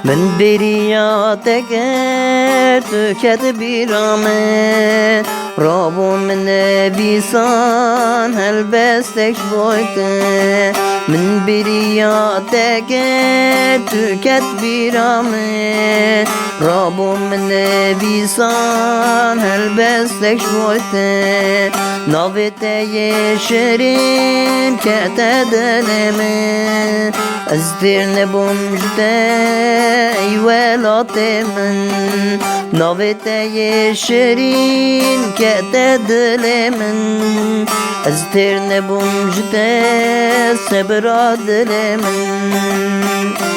من برياتك تكد برامه رابو من بيسان هل بستك شبويته من برياتك تكد برامه رابو من بيسان هل بستك شبويته نافته يشرين كتدلمه ازدر نبوم جده ای ولات من ناوته شیرین که دل من از تر نبوم جده صبر دل من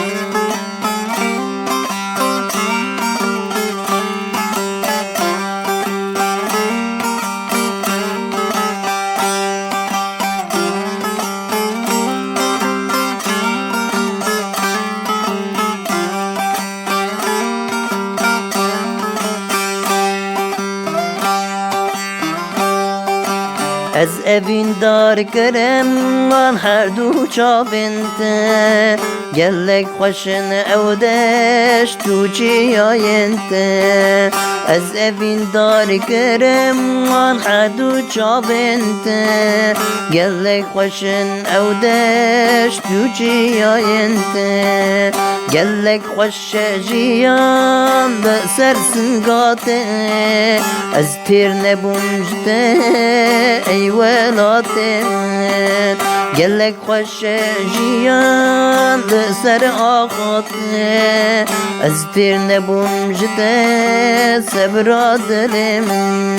از evin dar کرم من هر دو چاوینته گلک خوشن اودش تو چی آینته از evin dar کرم من هر دو چاوینته گلک خوشن اودش تو چی آینته گلک خوش جیان بسر سنگاته از تیر نبوم جده ای ولاتن گلک خوش جیان سر آخاته از تیر نبوم جده صبر دل من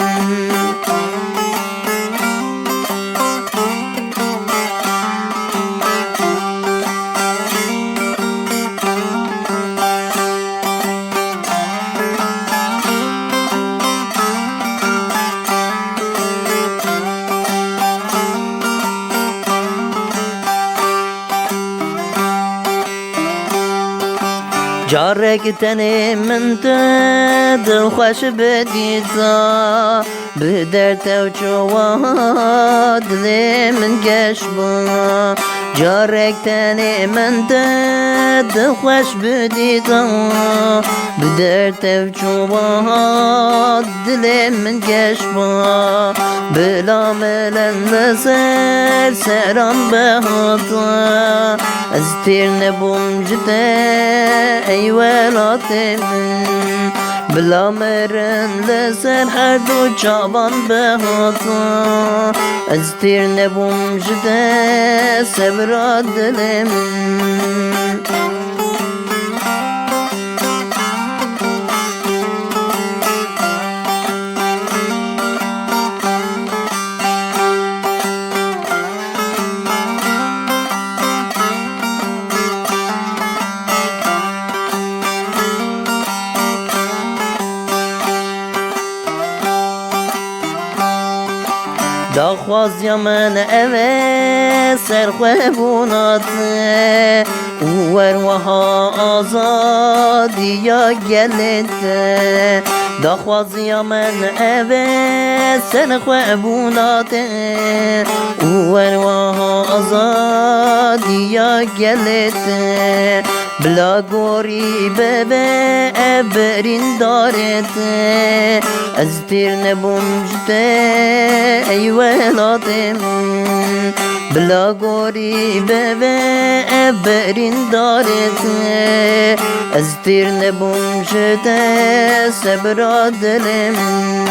جارك تاني من دل خوش بديتا بدرت وجواد لي من قشبا جارك تاني من دل خوش بديتا بدرت وجواد لي من قشبا بلا ملن لسر سرم بهاتا ازتير نبوم جده ای ولات من بلا مرن لسر هر دو چابان بهاتا از تیر نبوم جده صبر دل من داخواز یا من اوه سرخوابونات وروها آزادی یا گلت داخواز یا من اوه سرخوابونات وروها آزادی یا گلت بلا گوری ببه ابرین دارت از تیر نبوم جده ای ولات من بلا گوری ببه ابرین دارت از تیر نبوم جده صبر دل من